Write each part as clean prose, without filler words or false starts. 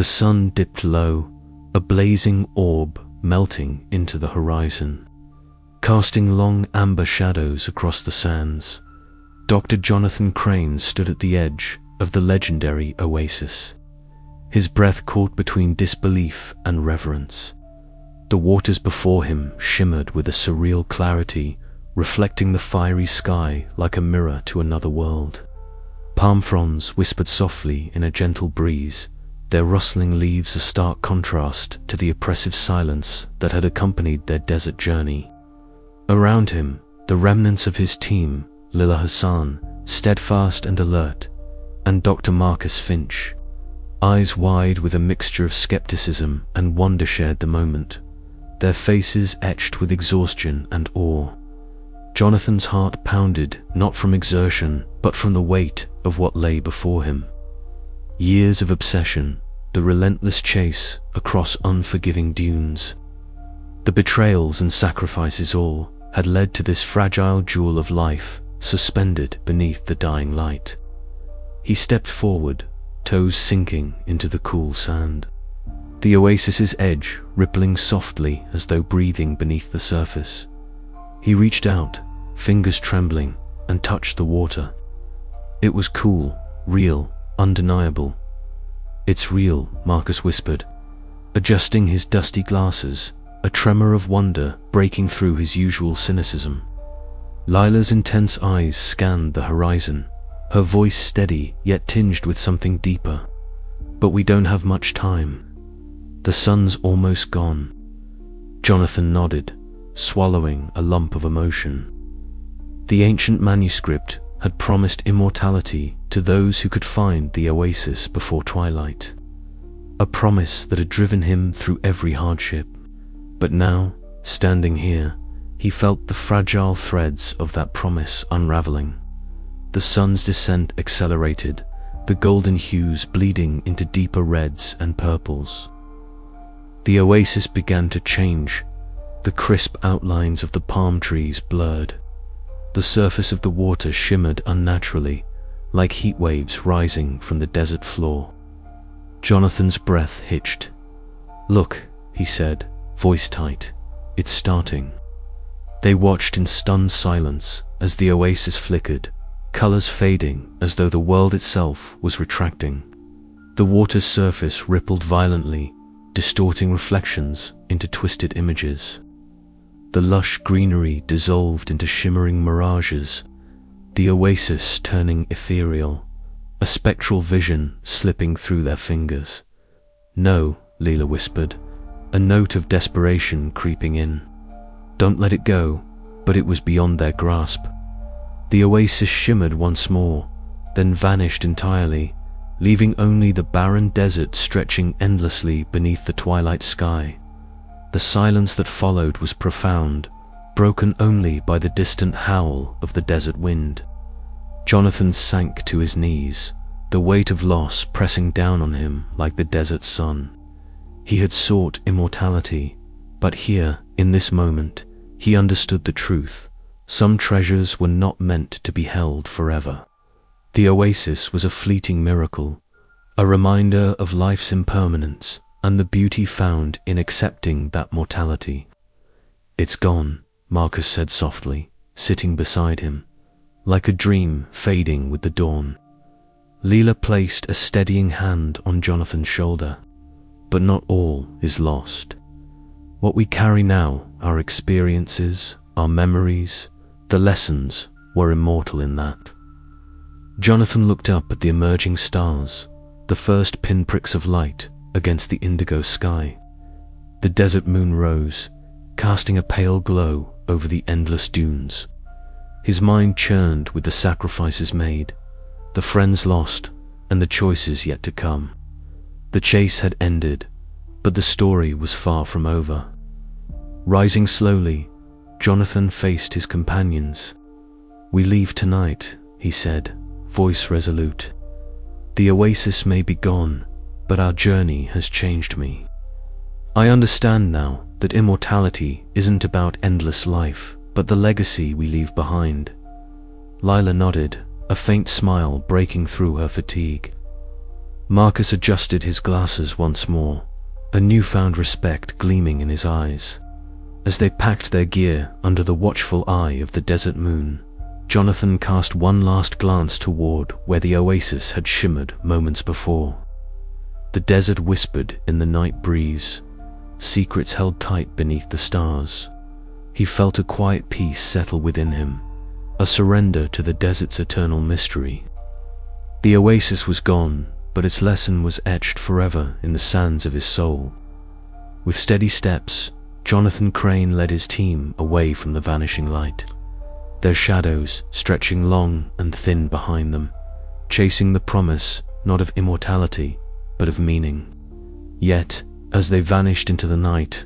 The sun dipped low, a blazing orb melting into the horizon, casting long amber shadows across the sands. Dr. Jonathan Crane stood at the edge of the legendary oasis, his breath caught between disbelief and reverence. The waters before him shimmered with a surreal clarity, reflecting the fiery sky like a mirror to another world. Palm fronds whispered softly in a gentle breeze, their rustling leaves a stark contrast to the oppressive silence that had accompanied their desert journey. Around him, the remnants of his team, Lila Hassan, steadfast and alert, and Dr. Marcus Finch, eyes wide with a mixture of skepticism and wonder, shared the moment, their faces etched with exhaustion and awe. Jonathan's heart pounded, not from exertion, but from the weight of what lay before him. Years of obsession, the relentless chase across unforgiving dunes, the betrayals and sacrifices, all had led to this fragile jewel of life suspended beneath the dying light. He stepped forward, toes sinking into the cool sand, the oasis's edge rippling softly as though breathing beneath the surface. He reached out, fingers trembling, and touched the water. It was cool, real, undeniable. "It's real," Marcus whispered, adjusting his dusty glasses, a tremor of wonder breaking through his usual cynicism. Lila's intense eyes scanned the horizon, her voice steady yet tinged with something deeper. "But we don't have much time. The sun's almost gone." Jonathan nodded, swallowing a lump of emotion. The ancient manuscript had promised immortality to those who could find the oasis before twilight, a promise that had driven him through every hardship. But now, standing here, he felt the fragile threads of that promise unraveling. The sun's descent accelerated, the golden hues bleeding into deeper reds and purples. The oasis began to change, the crisp outlines of the palm trees blurred. The surface of the water shimmered unnaturally, like heat waves rising from the desert floor. Jonathan's breath hitched. "Look," he said, voice tight, "it's starting." They watched in stunned silence as the oasis flickered, colors fading as though the world itself was retracting. The water's surface rippled violently, distorting reflections into twisted images. The lush greenery dissolved into shimmering mirages, the oasis turning ethereal, a spectral vision slipping through their fingers. "No," Leela whispered, a note of desperation creeping in. "Don't let it go," but it was beyond their grasp. The oasis shimmered once more, then vanished entirely, leaving only the barren desert stretching endlessly beneath the twilight sky. The silence that followed was profound, broken only by the distant howl of the desert wind. Jonathan sank to his knees, the weight of loss pressing down on him like the desert sun. He had sought immortality, but here, in this moment, he understood the truth. Some treasures were not meant to be held forever. The oasis was a fleeting miracle, a reminder of life's impermanence and the beauty found in accepting that mortality. "It's gone," Marcus said softly, sitting beside him, like a dream fading with the dawn. Leela placed a steadying hand on Jonathan's shoulder. "But not all is lost. What we carry now, our experiences, our memories, the lessons, were immortal in that." Jonathan looked up at the emerging stars, the first pinpricks of light against the indigo sky. The desert moon rose, casting a pale glow over the endless dunes. His mind churned with the sacrifices made, the friends lost, and the choices yet to come. The chase had ended, but the story was far from over. Rising slowly, Jonathan faced his companions. "We leave tonight," he said, voice resolute. "The oasis may be gone, but our journey has changed me. I understand now that immortality isn't about endless life, but the legacy we leave behind." Lila nodded, a faint smile breaking through her fatigue. Marcus adjusted his glasses once more, a newfound respect gleaming in his eyes. As they packed their gear under the watchful eye of the desert moon, Jonathan cast one last glance toward where the oasis had shimmered moments before. The desert whispered in the night breeze, secrets held tight beneath the stars. He felt a quiet peace settle within him, a surrender to the desert's eternal mystery. The oasis was gone, but its lesson was etched forever in the sands of his soul. With steady steps, Jonathan Crane led his team away from the vanishing light, their shadows stretching long and thin behind them, chasing the promise not of immortality, but of meaning. Yet, as they vanished into the night,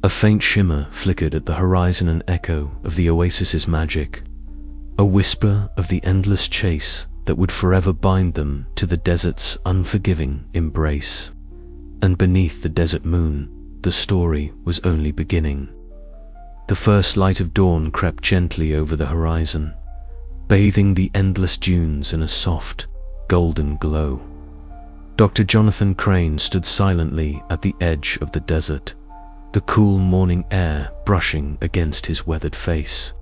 a faint shimmer flickered at the horizon, an echo of the oasis's magic, a whisper of the endless chase that would forever bind them to the desert's unforgiving embrace. And beneath the desert moon, the story was only beginning. The first light of dawn crept gently over the horizon, bathing the endless dunes in a soft, golden glow. Dr. Jonathan Crane stood silently at the edge of the desert, the cool morning air brushing against his weathered face.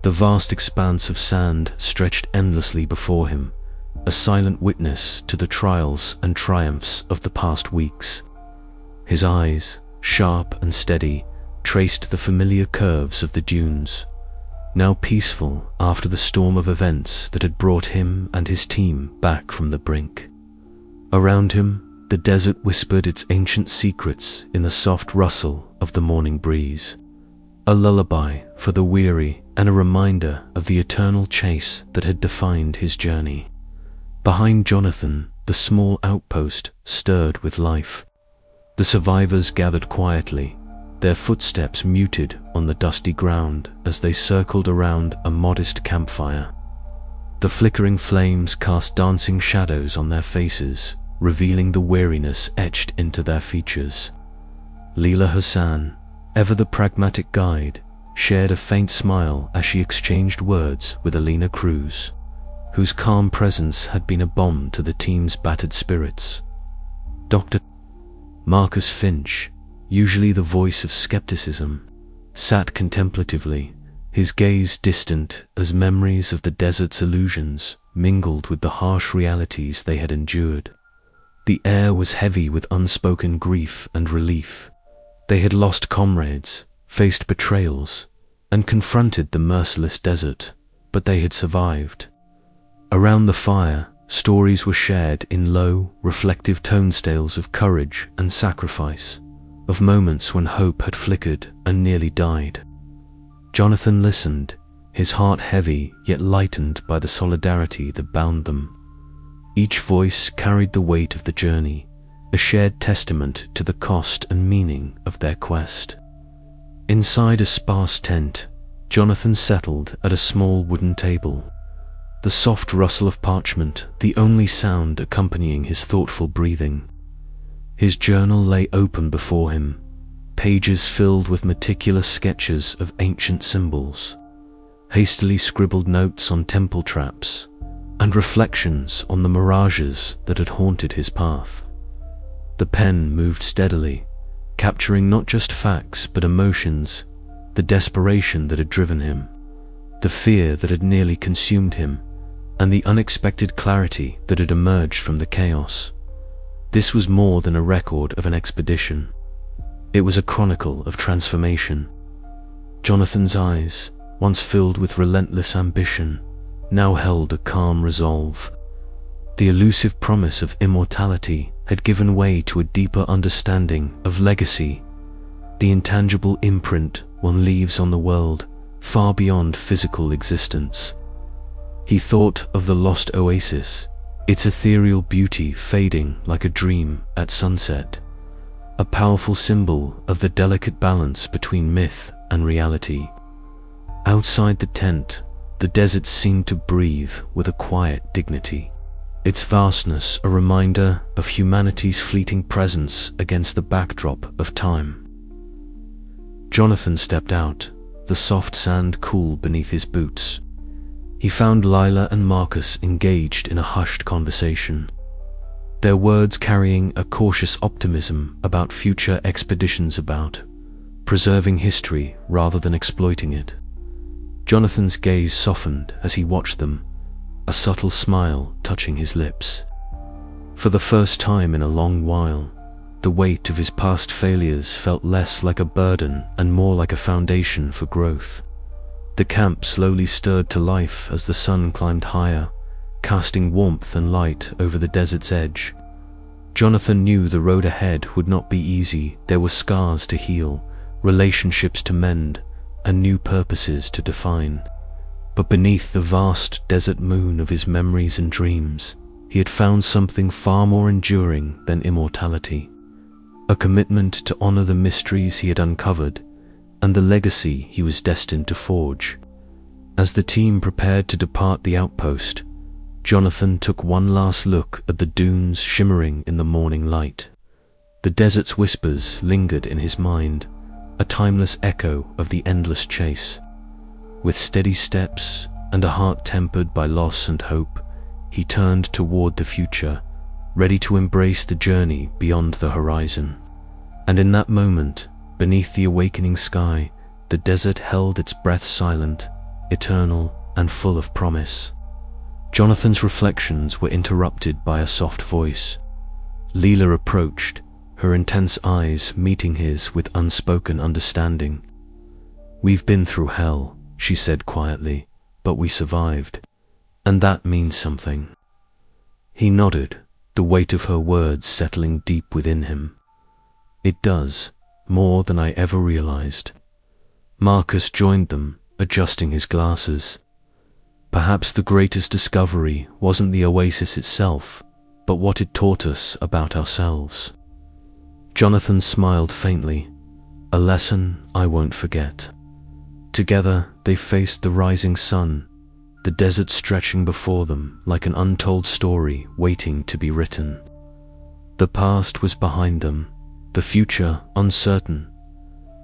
The vast expanse of sand stretched endlessly before him, a silent witness to the trials and triumphs of the past weeks. His eyes, sharp and steady, traced the familiar curves of the dunes, now peaceful after the storm of events that had brought him and his team back from the brink. Around him, the desert whispered its ancient secrets in the soft rustle of the morning breeze, a lullaby for the weary and a reminder of the eternal chase that had defined his journey. Behind Jonathan, the small outpost stirred with life. The survivors gathered quietly, their footsteps muted on the dusty ground as they circled around a modest campfire. The flickering flames cast dancing shadows on their faces, revealing the weariness etched into their features. Leela Hassan, ever the pragmatic guide, shared a faint smile as she exchanged words with Alina Cruz, whose calm presence had been a balm to the team's battered spirits. Dr. Marcus Finch, usually the voice of skepticism, sat contemplatively, his gaze distant as memories of the desert's illusions mingled with the harsh realities they had endured. The air was heavy with unspoken grief and relief. They had lost comrades, faced betrayals, and confronted the merciless desert, but they had survived. Around the fire, stories were shared in low, reflective tone-scales of courage and sacrifice, of moments when hope had flickered and nearly died. Jonathan listened, his heart heavy yet lightened by the solidarity that bound them. Each voice carried the weight of the journey, a shared testament to the cost and meaning of their quest. Inside a sparse tent, Jonathan settled at a small wooden table, the soft rustle of parchment the only sound accompanying his thoughtful breathing. His journal lay open before him, pages filled with meticulous sketches of ancient symbols, hastily scribbled notes on temple traps, and reflections on the mirages that had haunted his path. The pen moved steadily, capturing not just facts but emotions, the desperation that had driven him, the fear that had nearly consumed him, and the unexpected clarity that had emerged from the chaos. This was more than a record of an expedition. It was a chronicle of transformation. Jonathan's eyes, once filled with relentless ambition, now held a calm resolve. The elusive promise of immortality had given way to a deeper understanding of legacy, the intangible imprint one leaves on the world far beyond physical existence. He thought of the lost oasis, its ethereal beauty fading like a dream at sunset, a powerful symbol of the delicate balance between myth and reality. Outside the tent, the desert seemed to breathe with a quiet dignity, its vastness a reminder of humanity's fleeting presence against the backdrop of time. Jonathan stepped out, the soft sand cool beneath his boots. He found Lila and Marcus engaged in a hushed conversation. their words carrying a cautious optimism about future expeditions, about preserving history rather than exploiting it. Jonathan's gaze softened as he watched them, a subtle smile touching his lips. For the first time in a long while, the weight of his past failures felt less like a burden and more like a foundation for growth. The camp slowly stirred to life as the sun climbed higher, casting warmth and light over the desert's edge. Jonathan knew the road ahead would not be easy. There were scars to heal, relationships to mend, and new purposes to define. But beneath the vast desert moon of his memories and dreams, he had found something far more enduring than immortality. A commitment to honor the mysteries he had uncovered and the legacy he was destined to forge. As the team prepared to depart the outpost, Jonathan took one last look at the dunes shimmering in the morning light. The desert's whispers lingered in his mind, a timeless echo of the endless chase. With steady steps and a heart tempered by loss and hope, he turned toward the future, ready to embrace the journey beyond the horizon. And in that moment, beneath the awakening sky, the desert held its breath, silent, eternal, and full of promise. Jonathan's reflections were interrupted by a soft voice. Leela approached, her intense eyes meeting his with unspoken understanding. "We've been through hell," she said quietly, "but we survived. And that means something." He nodded, the weight of her words settling deep within him. "It does, more than I ever realized." Marcus joined them, adjusting his glasses. Perhaps the greatest discovery wasn't the oasis itself, but what it taught us about ourselves. Jonathan smiled faintly, "A lesson I won't forget." Together they faced the rising sun, the desert stretching before them like an untold story waiting to be written. The past was behind them, the future uncertain,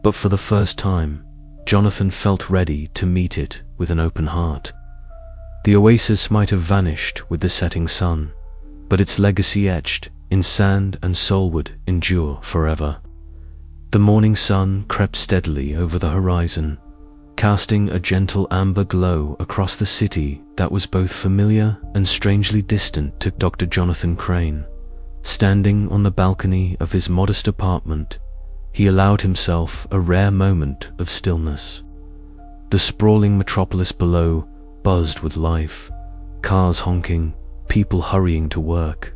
but for the first time, Jonathan felt ready to meet it with an open heart. The oasis might have vanished with the setting sun, but its legacy etched in sand and soul would endure forever. The morning sun crept steadily over the horizon, casting a gentle amber glow across the city that was both familiar and strangely distant to Dr. Jonathan Crane. Standing on the balcony of his modest apartment, he allowed himself a rare moment of stillness. The sprawling metropolis below buzzed with life, cars honking, people hurrying to work,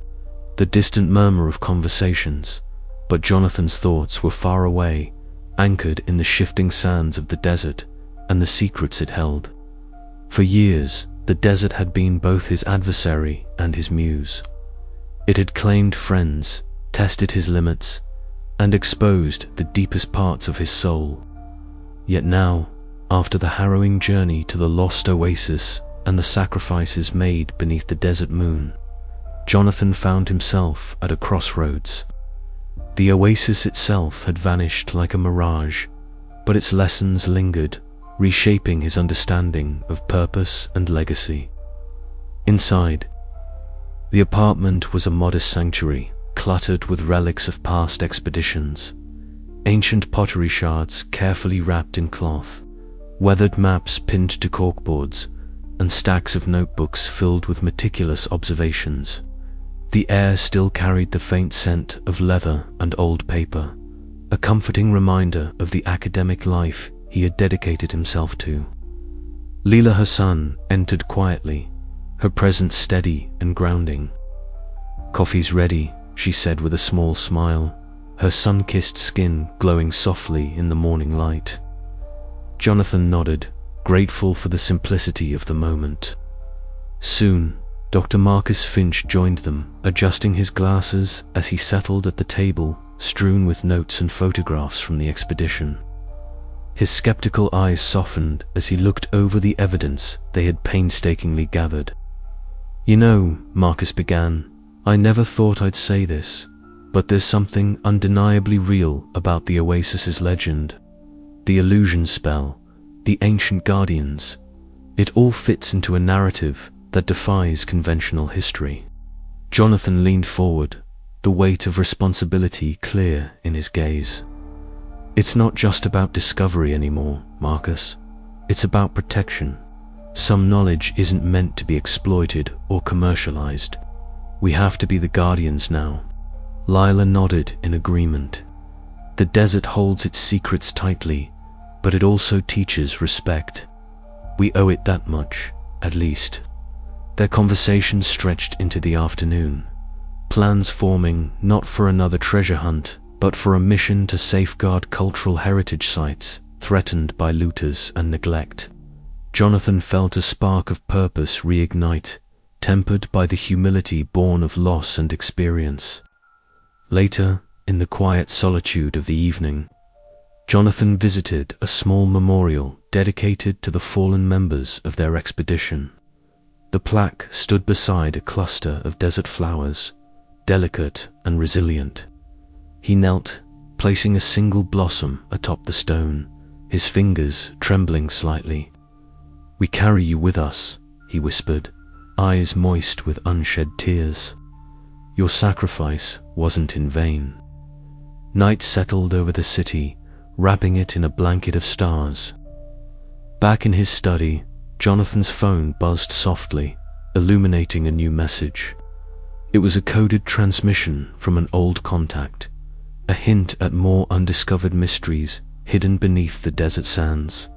the distant murmur of conversations, but Jonathan's thoughts were far away, anchored in the shifting sands of the desert and the secrets it held. For years, the desert had been both his adversary and his muse. It had claimed friends, tested his limits, and exposed the deepest parts of his soul. Yet now, after the harrowing journey to the lost oasis and the sacrifices made beneath the desert moon, Jonathan found himself at a crossroads. The oasis itself had vanished like a mirage, but its lessons lingered, reshaping his understanding of purpose and legacy. Inside, the apartment was a modest sanctuary, cluttered with relics of past expeditions, ancient pottery shards carefully wrapped in cloth, weathered maps pinned to corkboards, and stacks of notebooks filled with meticulous observations. The air still carried the faint scent of leather and old paper, a comforting reminder of the academic life he had dedicated himself to. Leela Hassan entered quietly, her presence steady and grounding. "Coffee's ready," she said with a small smile, her sun-kissed skin glowing softly in the morning light. Jonathan nodded, grateful for the simplicity of the moment. Soon, Dr. Marcus Finch joined them, adjusting his glasses as he settled at the table, strewn with notes and photographs from the expedition. His skeptical eyes softened as he looked over the evidence they had painstakingly gathered. "You know," Marcus began, "I never thought I'd say this, but there's something undeniably real about the oasis's legend. The illusion spell, the ancient guardians, it all fits into a narrative that defies conventional history." Jonathan leaned forward, the weight of responsibility clear in his gaze. It's not just about discovery anymore, Marcus. It's about protection. Some knowledge isn't meant to be exploited or commercialized. We have to be the guardians now. Lila nodded in agreement. The desert holds its secrets tightly, but it also teaches respect. We owe it that much, at least. Their conversation stretched into the afternoon, plans forming not for another treasure hunt, but for a mission to safeguard cultural heritage sites threatened by looters and neglect. Jonathan felt a spark of purpose reignite, tempered by the humility born of loss and experience. Later, in the quiet solitude of the evening, Jonathan visited a small memorial dedicated to the fallen members of their expedition. The plaque stood beside a cluster of desert flowers, delicate and resilient. He knelt, placing a single blossom atop the stone, his fingers trembling slightly. "We carry you with us," he whispered, eyes moist with unshed tears. "Your sacrifice wasn't in vain." Night settled over the city, wrapping it in a blanket of stars. Back in his study, Jonathan's phone buzzed softly, illuminating a new message. It was a coded transmission from an old contact, a hint at more undiscovered mysteries hidden beneath the desert sands.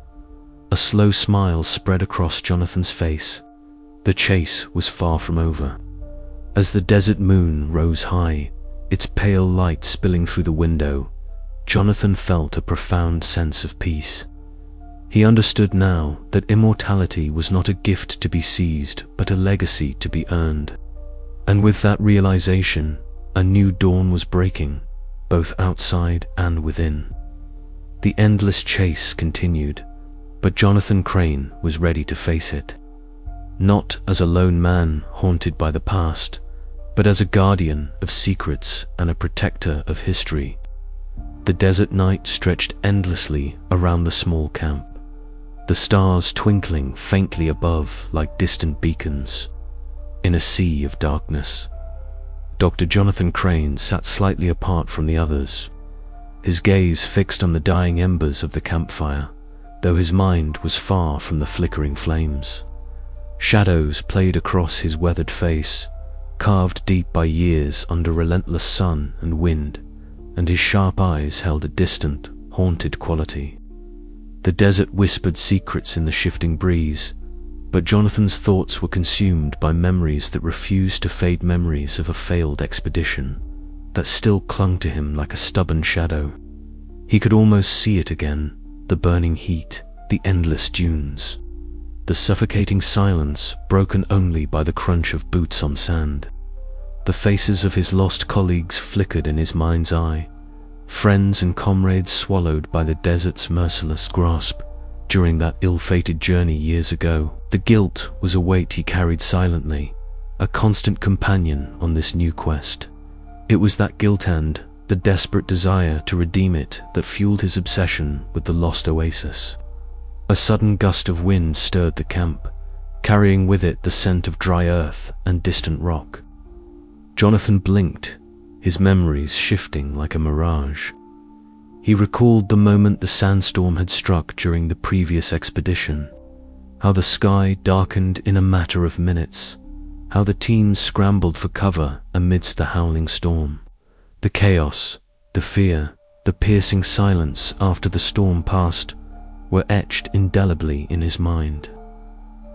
A slow smile spread across Jonathan's face. The chase was far from over. As the desert moon rose high, its pale light spilling through the window, Jonathan felt a profound sense of peace. He understood now that immortality was not a gift to be seized, but a legacy to be earned. And with that realization, a new dawn was breaking, both outside and within. The endless chase continued, but Jonathan Crane was ready to face it. Not as a lone man haunted by the past, but as a guardian of secrets and a protector of history. The desert night stretched endlessly around the small camp, the stars twinkling faintly above like distant beacons. In a sea of darkness, Dr. Jonathan Crane sat slightly apart from the others, his gaze fixed on the dying embers of the campfire, though his mind was far from the flickering flames. Shadows played across his weathered face, carved deep by years under relentless sun and wind, and his sharp eyes held a distant, haunted quality. The desert whispered secrets in the shifting breeze, but Jonathan's thoughts were consumed by memories that refused to fade, memories of a failed expedition that still clung to him like a stubborn shadow. He could almost see it again, the burning heat, the endless dunes, the suffocating silence broken only by the crunch of boots on sand. The faces of his lost colleagues flickered in his mind's eye, friends and comrades swallowed by the desert's merciless grasp during that ill-fated journey years ago. The guilt was a weight he carried silently, a constant companion on this new quest. It was that guilt and the desperate desire to redeem it that fueled his obsession with the lost oasis. A sudden gust of wind stirred the camp, carrying with it the scent of dry earth and distant rock. Jonathan blinked, his memories shifting like a mirage. He recalled the moment the sandstorm had struck during the previous expedition, how the sky darkened in a matter of minutes, how the team scrambled for cover amidst the howling storm. The chaos, the fear, the piercing silence after the storm passed were etched indelibly in his mind.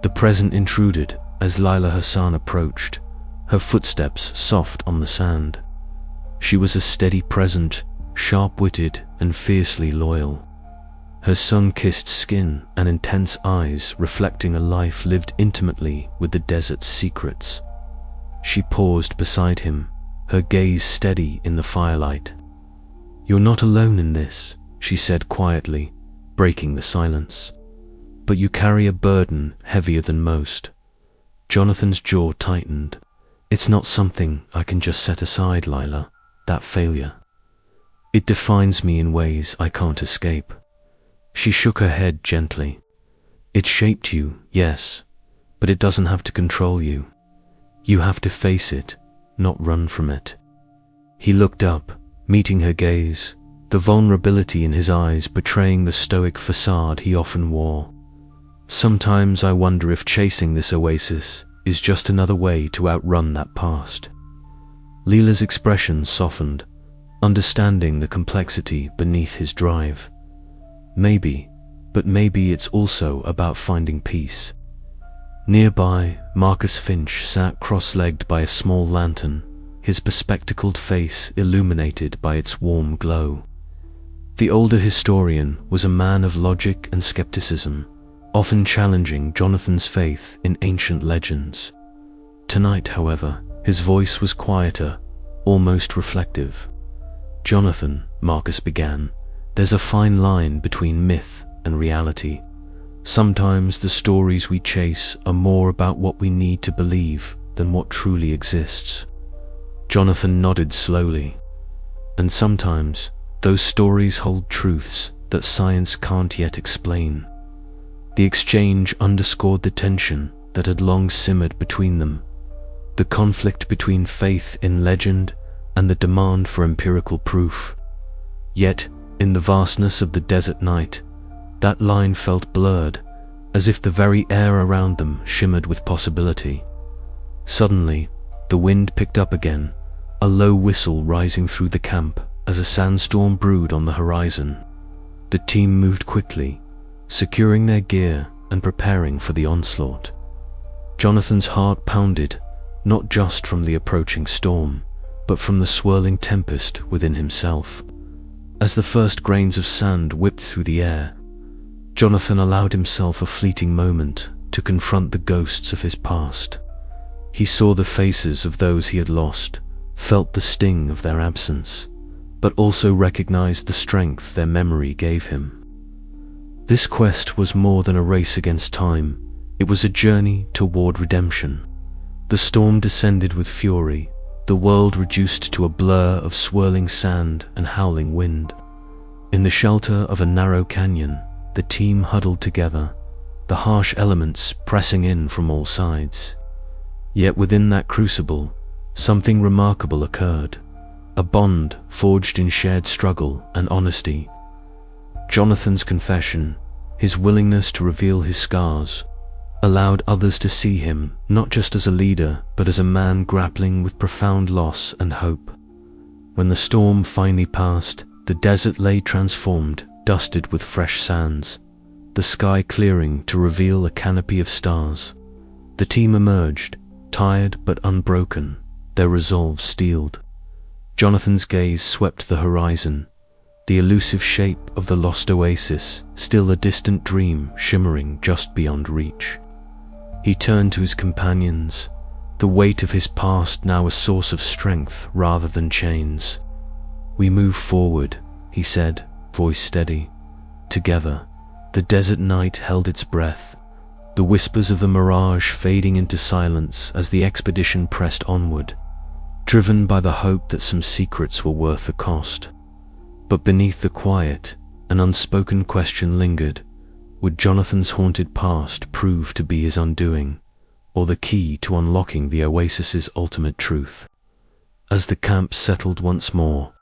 The present intruded as Lila Hassan approached, her footsteps soft on the sand. She was a steady present, sharp-witted and fiercely loyal, her sun-kissed skin and intense eyes reflecting a life lived intimately with the desert's secrets. She paused beside him, her gaze steady in the firelight. "You're not alone in this," she said quietly, breaking the silence. "But you carry a burden heavier than most." Jonathan's jaw tightened. "It's not something I can just set aside, Lila, that failure. It defines me in ways I can't escape." She shook her head gently. "It shaped you, yes, but it doesn't have to control you. You have to face it, not run from it. He looked up, meeting her gaze, the vulnerability in his eyes betraying the stoic facade he often wore. Sometimes I wonder if chasing this oasis is just another way to outrun that past. Leela's expression softened, understanding the complexity beneath his drive. Maybe, but maybe it's also about finding peace. Nearby, Marcus Finch sat cross-legged by a small lantern, his bespectacled face illuminated by its warm glow. The older historian was a man of logic and skepticism, often challenging Jonathan's faith in ancient legends. Tonight, however, his voice was quieter, almost reflective. "Jonathan," Marcus began, "there's a fine line between myth and reality. Sometimes the stories we chase are more about what we need to believe than what truly exists." Jonathan nodded slowly. "And sometimes those stories hold truths that science can't yet explain." The exchange underscored the tension that had long simmered between them, the conflict between faith in legend and the demand for empirical proof. Yet, in the vastness of the desert night, that line felt blurred, as if the very air around them shimmered with possibility. Suddenly, the wind picked up again, a low whistle rising through the camp as a sandstorm brewed on the horizon. The team moved quickly, securing their gear and preparing for the onslaught. Jonathan's heart pounded, not just from the approaching storm, but from the swirling tempest within himself. As the first grains of sand whipped through the air, Jonathan allowed himself a fleeting moment to confront the ghosts of his past. He saw the faces of those he had lost, felt the sting of their absence, but also recognized the strength their memory gave him. This quest was more than a race against time, it was a journey toward redemption. The storm descended with fury, the world reduced to a blur of swirling sand and howling wind. In the shelter of a narrow canyon, the team huddled together, the harsh elements pressing in from all sides. Yet within that crucible, something remarkable occurred, a bond forged in shared struggle and honesty. Jonathan's confession, his willingness to reveal his scars, allowed others to see him not just as a leader, but as a man grappling with profound loss and hope. When the storm finally passed, the desert lay transformed, dusted with fresh sands, the sky clearing to reveal a canopy of stars. The team emerged, tired but unbroken, their resolve steeled. Jonathan's gaze swept the horizon, the elusive shape of the lost oasis, still a distant dream shimmering just beyond reach. He turned to his companions, the weight of his past now a source of strength rather than chains. "We move forward," he said, voice steady. Together, the desert night held its breath, the whispers of the mirage fading into silence as the expedition pressed onward, driven by the hope that some secrets were worth the cost. But beneath the quiet, an unspoken question lingered. Would Jonathan's haunted past prove to be his undoing, or the key to unlocking the oasis's ultimate truth? As the camp settled once more,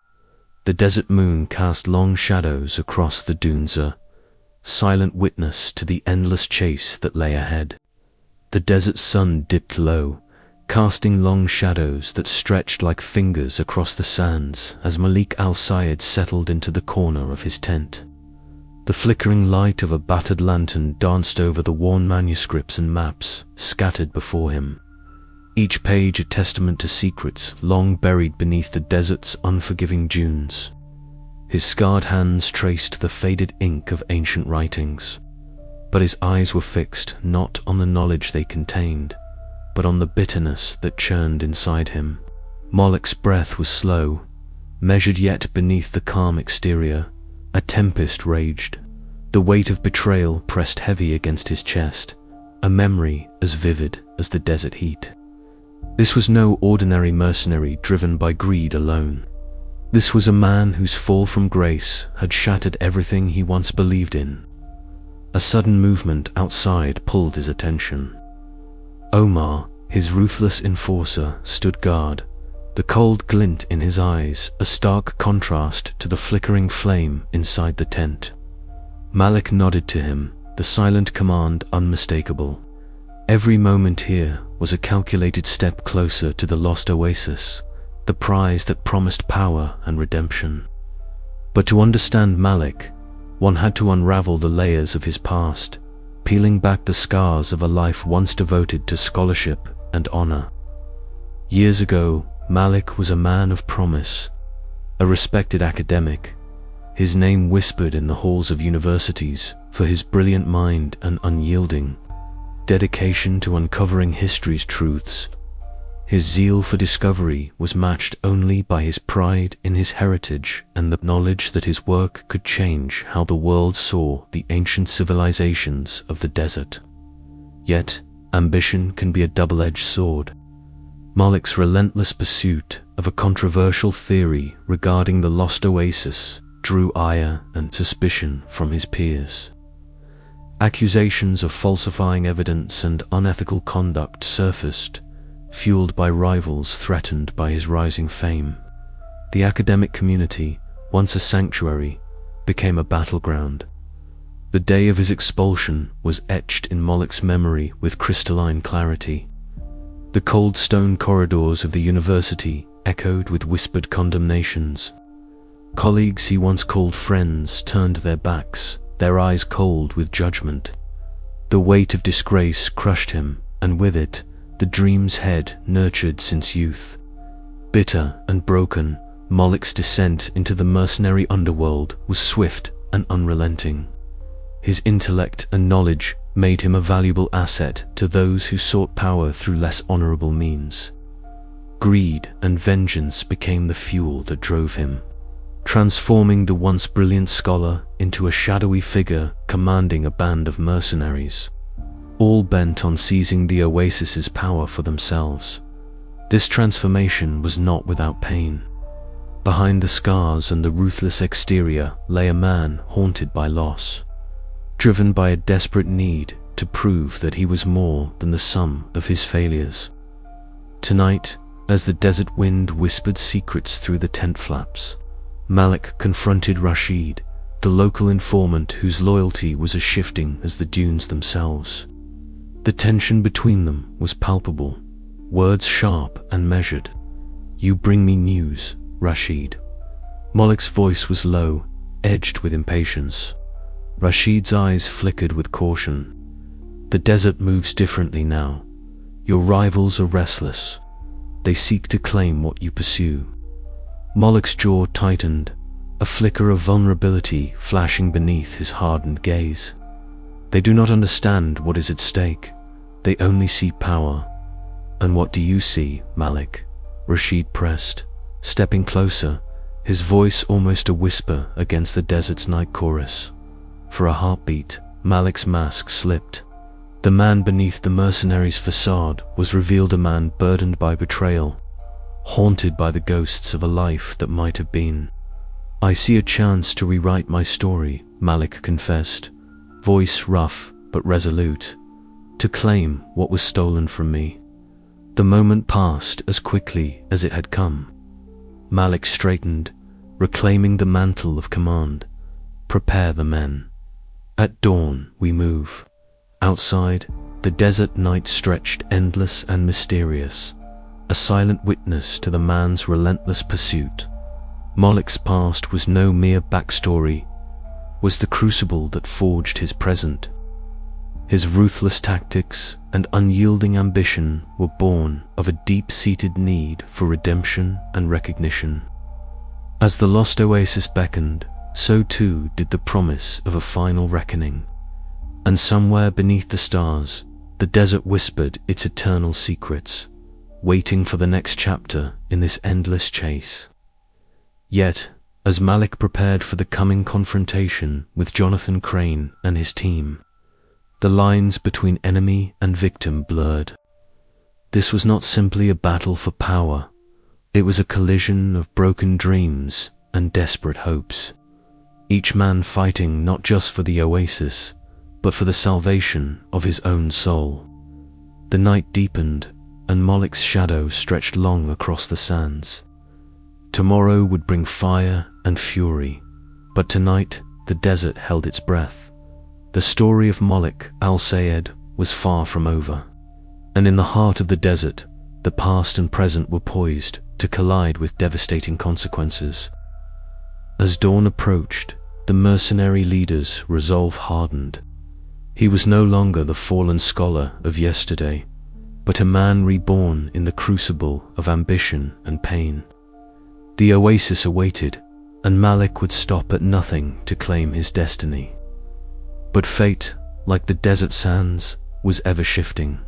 the desert moon cast long shadows across the dunes, a silent witness to the endless chase that lay ahead. The desert sun dipped low, casting long shadows that stretched like fingers across the sands as Malik al-Sayed settled into the corner of his tent. The flickering light of a battered lantern danced over the worn manuscripts and maps scattered before him, each page a testament to secrets long buried beneath the desert's unforgiving dunes. His scarred hands traced the faded ink of ancient writings, but his eyes were fixed not on the knowledge they contained, but on the bitterness that churned inside him. Moloch's breath was slow, measured yet beneath the calm exterior. A tempest raged. The weight of betrayal pressed heavy against his chest, a memory as vivid as the desert heat. This was no ordinary mercenary driven by greed alone. This was a man whose fall from grace had shattered everything he once believed in. A sudden movement outside pulled his attention. Omar, his ruthless enforcer, stood guard, the cold glint in his eyes a stark contrast to the flickering flame inside the tent. Malik nodded to him, the silent command unmistakable. Every moment here was a calculated step closer to the lost oasis, the prize that promised power and redemption. But to understand Malik, one had to unravel the layers of his past, peeling back the scars of a life once devoted to scholarship and honor. Years ago, Malik was a man of promise, a respected academic, his name whispered in the halls of universities for his brilliant mind and unyielding dedication to uncovering history's truths. His zeal for discovery was matched only by his pride in his heritage and the knowledge that his work could change how the world saw the ancient civilizations of the desert. Yet, ambition can be a double-edged sword. Malik's relentless pursuit of a controversial theory regarding the lost oasis drew ire and suspicion from his peers. Accusations of falsifying evidence and unethical conduct surfaced, fueled by rivals threatened by his rising fame. The academic community, once a sanctuary, became a battleground. The day of his expulsion was etched in Malik's memory with crystalline clarity. The cold stone corridors of the university echoed with whispered condemnations. Colleagues he once called friends turned their backs, their eyes cold with judgment. The weight of disgrace crushed him, and with it, the dreams head nurtured since youth. Bitter and broken, Malik's descent into the mercenary underworld was swift and unrelenting. His intellect and knowledge made him a valuable asset to those who sought power through less honorable means. Greed and vengeance became the fuel that drove him, transforming the once brilliant scholar into a shadowy figure commanding a band of mercenaries, all bent on seizing the oasis's power for themselves. This transformation was not without pain. Behind the scars and the ruthless exterior lay a man haunted by loss, driven by a desperate need to prove that he was more than the sum of his failures. Tonight, as the desert wind whispered secrets through the tent flaps, Malik confronted Rashid, the local informant whose loyalty was as shifting as the dunes themselves. The tension between them was palpable, words sharp and measured. "You bring me news, Rashid." Malik's voice was low, edged with impatience. Rashid's eyes flickered with caution. "The desert moves differently now. Your rivals are restless. They seek to claim what you pursue." Malik's jaw tightened, a flicker of vulnerability flashing beneath his hardened gaze. "They do not understand what is at stake. They only see power." "And what do you see, Malik?" Rashid pressed, stepping closer, his voice almost a whisper against the desert's night chorus. For a heartbeat, Malik's mask slipped. The man beneath the mercenary's facade was revealed, a man burdened by betrayal, haunted by the ghosts of a life that might have been. "I see a chance to rewrite my story," Malik confessed, voice rough but resolute, "to claim what was stolen from me." The moment passed as quickly as it had come. Malik straightened, reclaiming the mantle of command. "Prepare the men. At dawn we move." Outside, the desert night stretched endless and mysterious, a silent witness to the man's relentless pursuit. Malik's past was no mere backstory, was the crucible that forged his present. His ruthless tactics and unyielding ambition were born of a deep-seated need for redemption and recognition. As the lost oasis beckoned, so too did the promise of a final reckoning. And somewhere beneath the stars, the desert whispered its eternal secrets, waiting for the next chapter in this endless chase. Yet, as Malik prepared for the coming confrontation with Jonathan Crane and his team, the lines between enemy and victim blurred. This was not simply a battle for power, it was a collision of broken dreams and desperate hopes, each man fighting not just for the oasis, but for the salvation of his own soul. The night deepened, and Molech's shadow stretched long across the sands. Tomorrow would bring fire and fury, but tonight the desert held its breath. The story of Molech al-Sayed was far from over, and in the heart of the desert, the past and present were poised to collide with devastating consequences. As dawn approached, the mercenary leader's resolve hardened. He was no longer the fallen scholar of yesterday, but a man reborn in the crucible of ambition and pain. The oasis awaited, and Malek would stop at nothing to claim his destiny. But fate, like the desert sands, was ever shifting,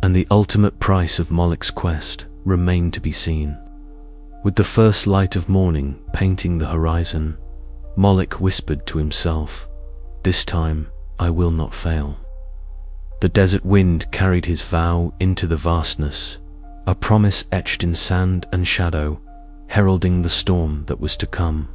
and the ultimate price of Molech's quest remained to be seen. With the first light of morning painting the horizon, Molech whispered to himself, "This time I will not fail." The desert wind carried his vow into the vastness, a promise etched in sand and shadow, heralding the storm that was to come.